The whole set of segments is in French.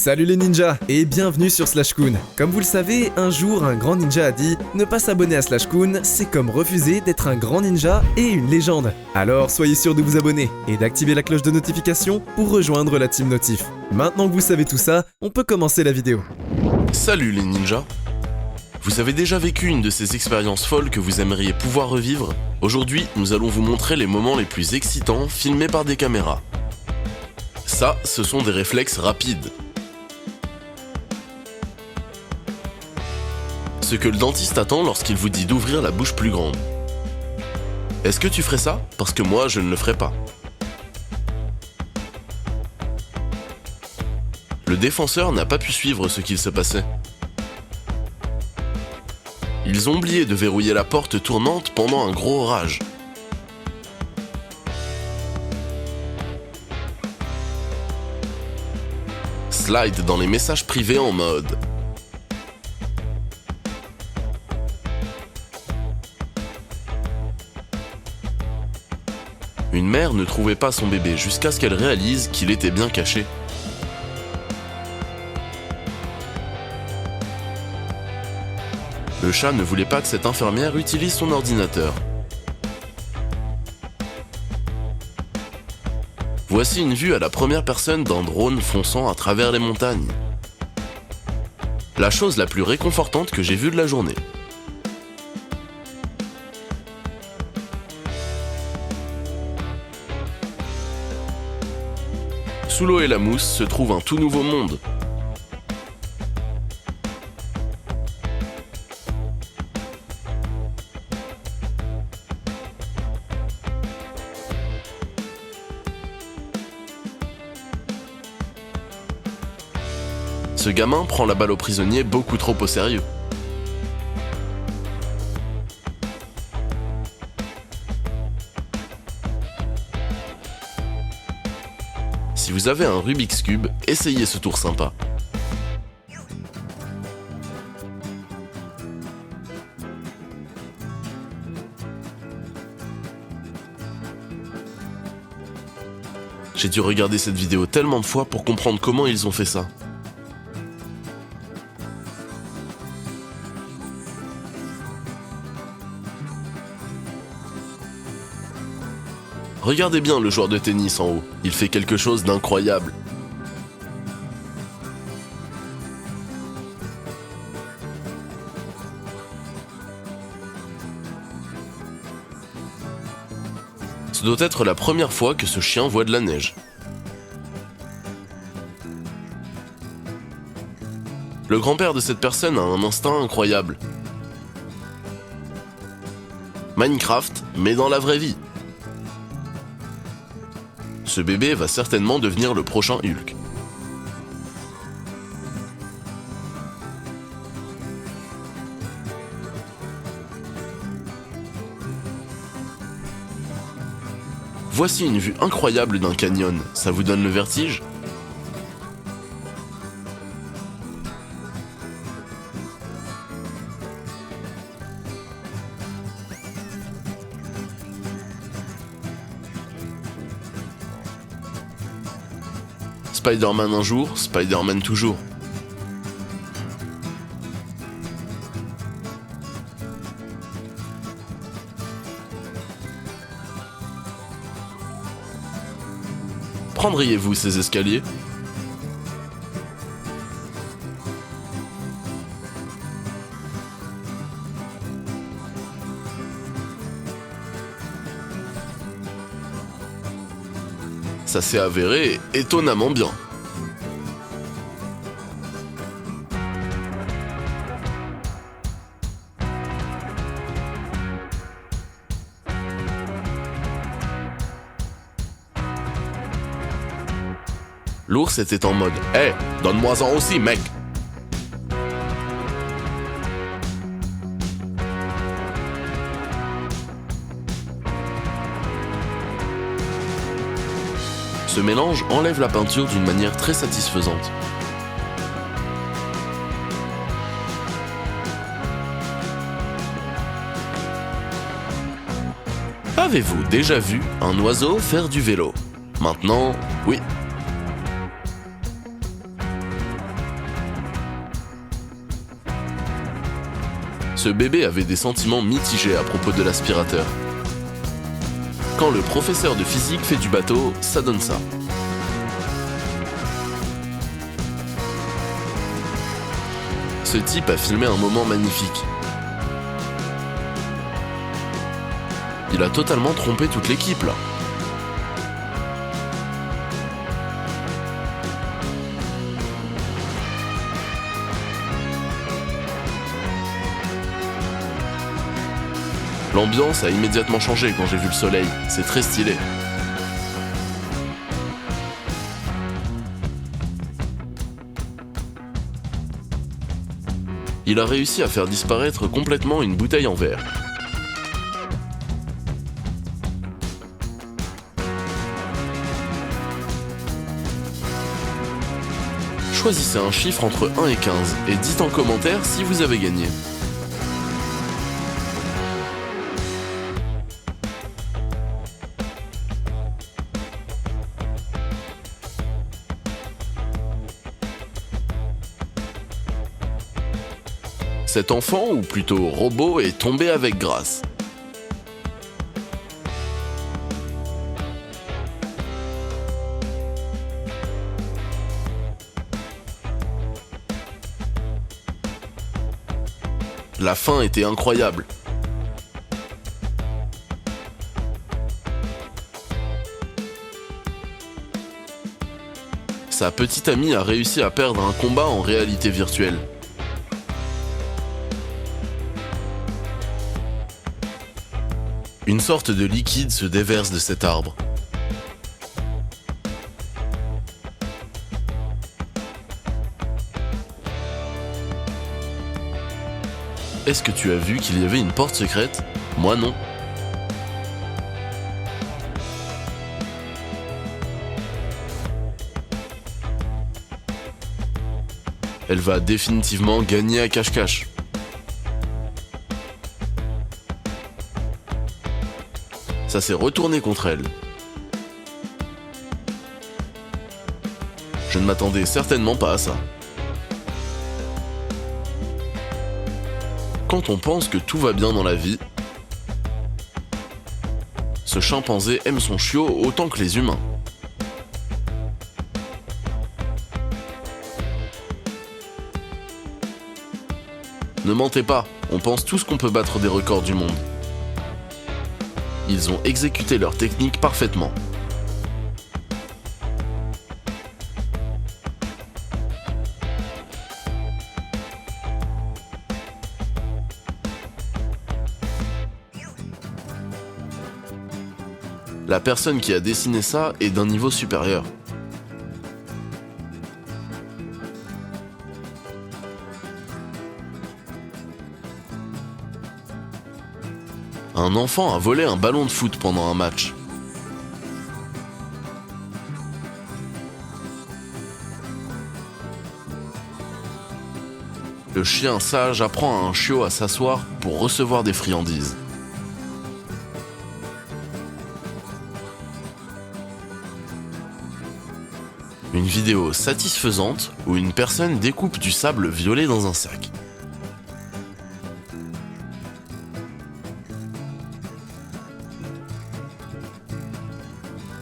Salut les ninjas et bienvenue sur Slashcoon. Comme vous le savez, un jour un grand ninja a dit « Ne pas s'abonner à Slashcoon, c'est comme refuser d'être un grand ninja et une légende ». Alors soyez sûr de vous abonner et d'activer la cloche de notification pour rejoindre la team Notif. Maintenant que vous savez tout ça, on peut commencer la vidéo. Salut les ninjas. Vous avez déjà vécu une de ces expériences folles que vous aimeriez pouvoir revivre? Aujourd'hui, nous allons vous montrer les moments les plus excitants filmés par des caméras. Ça, ce sont des réflexes rapides. Ce que le dentiste attend lorsqu'il vous dit d'ouvrir la bouche plus grande. Est-ce que tu ferais ça? Parce que moi, je ne le ferais pas. Le défenseur n'a pas pu suivre ce qu'il se passait. Ils ont oublié de verrouiller la porte tournante pendant un gros orage. Slide dans les messages privés en mode. Une mère ne trouvait pas son bébé jusqu'à ce qu'elle réalise qu'il était bien caché. Le chat ne voulait pas que cette infirmière utilise son ordinateur. Voici une vue à la première personne d'un drone fonçant à travers les montagnes. La chose la plus réconfortante que j'ai vue de la journée. Sous l'eau et la mousse se trouve un tout nouveau monde. Ce gamin prend la balle au prisonnier beaucoup trop au sérieux. Si vous avez un Rubik's Cube, essayez ce tour sympa. J'ai dû regarder cette vidéo tellement de fois pour comprendre comment ils ont fait ça. Regardez bien le joueur de tennis en haut, il fait quelque chose d'incroyable. Ce doit être la première fois que ce chien voit de la neige. Le grand-père de cette personne a un instinct incroyable. Minecraft, mais dans la vraie vie. Ce bébé va certainement devenir le prochain Hulk. Voici une vue incroyable d'un canyon, ça vous donne le vertige? Spider-Man un jour, Spider-Man toujours. Prendriez-vous ces escaliers? Ça s'est avéré étonnamment bien. L'ours était en mode « Hey, donne-moi-en aussi, mec !» Ce mélange enlève la peinture d'une manière très satisfaisante. Avez-vous déjà vu un oiseau faire du vélo? Maintenant, oui. Ce bébé avait des sentiments mitigés à propos de l'aspirateur. Quand le professeur de physique fait du bateau, ça donne ça. Ce type a filmé un moment magnifique. Il a totalement trompé toute l'équipe là. L'ambiance a immédiatement changé quand j'ai vu le soleil, c'est très stylé. Il a réussi à faire disparaître complètement une bouteille en verre. Choisissez un chiffre entre 1 et 15 et dites en commentaire si vous avez gagné. Cet enfant, ou plutôt robot, est tombé avec grâce. La fin était incroyable. Sa petite amie a réussi à perdre un combat en réalité virtuelle. Une sorte de liquide se déverse de cet arbre. Est-ce que tu as vu qu'il y avait une porte secrète? Moi non. Elle va définitivement gagner à cache-cache. Ça s'est retourné contre elle. Je ne m'attendais certainement pas à ça. Quand on pense que tout va bien dans la vie, ce chimpanzé aime son chiot autant que les humains. Ne mentez pas, on pense tous qu'on peut battre des records du monde. Ils ont exécuté leur technique parfaitement. La personne qui a dessiné ça est d'un niveau supérieur. Un enfant a volé un ballon de foot pendant un match. Le chien sage apprend à un chiot à s'asseoir pour recevoir des friandises. Une vidéo satisfaisante où une personne découpe du sable violet dans un sac.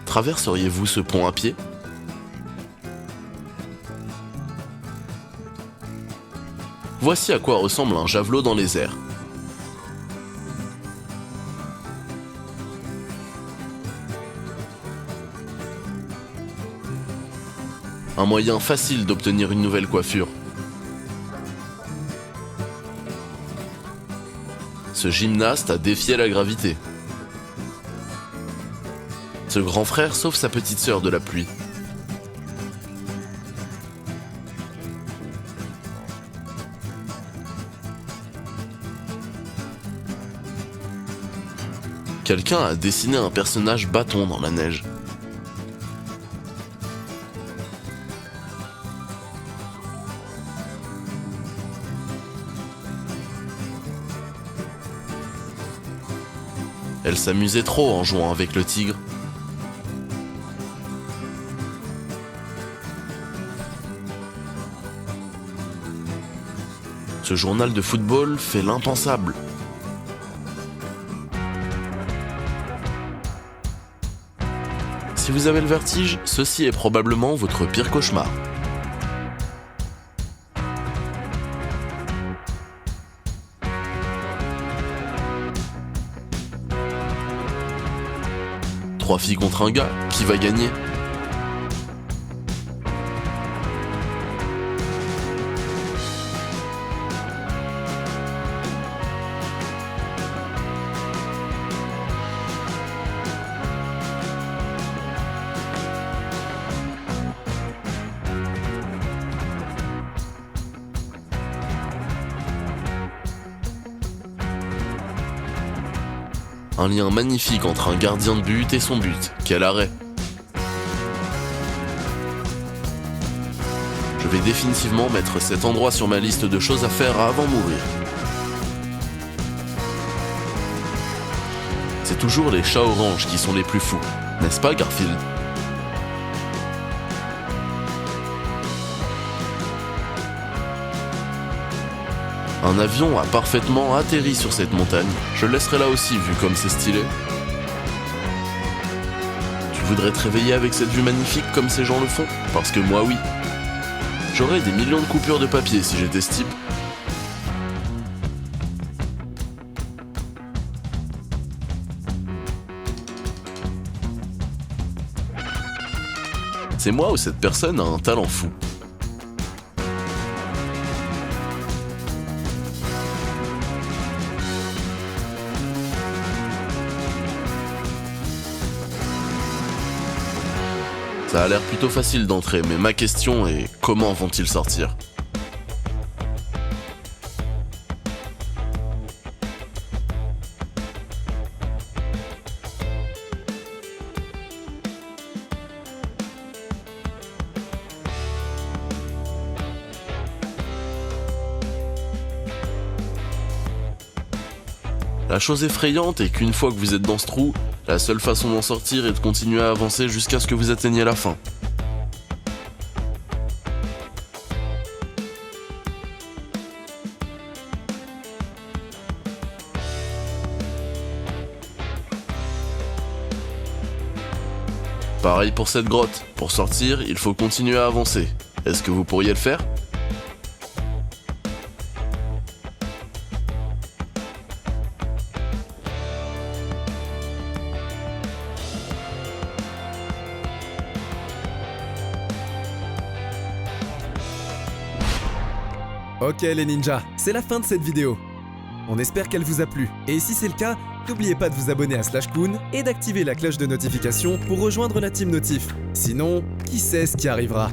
Traverseriez-vous ce pont à pied? Voici à quoi ressemble un javelot dans les airs. Un moyen facile d'obtenir une nouvelle coiffure. Ce gymnaste a défié la gravité. Ce grand frère sauve sa petite sœur de la pluie. Quelqu'un a dessiné un personnage bâton dans la neige. Elle s'amusait trop en jouant avec le tigre. Ce journal de football fait l'impensable. Si vous avez le vertige, ceci est probablement votre pire cauchemar. Trois filles contre un gars, qui va gagner ? Un lien magnifique entre un gardien de but et son but. Quel arrêt! Je vais définitivement mettre cet endroit sur ma liste de choses à faire avant de mourir. C'est toujours les chats oranges qui sont les plus fous, n'est-ce pas Garfield? Un avion a parfaitement atterri sur cette montagne. Je le laisserai là aussi, vu comme c'est stylé. Tu voudrais te réveiller avec cette vue magnifique comme ces gens le font? Parce que moi, oui. J'aurais des millions de coupures de papier si j'étais ce type. C'est moi ou cette personne a un talent fou? Ça a l'air plutôt facile d'entrer, mais ma question est comment vont-ils sortir? La chose effrayante est qu'une fois que vous êtes dans ce trou, la seule façon d'en sortir est de continuer à avancer jusqu'à ce que vous atteigniez la fin. Pareil pour cette grotte. Pour sortir, il faut continuer à avancer. Est-ce que vous pourriez le faire ? Ok les ninjas, c'est la fin de cette vidéo. On espère qu'elle vous a plu. Et si c'est le cas, n'oubliez pas de vous abonner à Slashcoon et d'activer la cloche de notification pour rejoindre la team Notif. Sinon, qui sait ce qui arrivera ?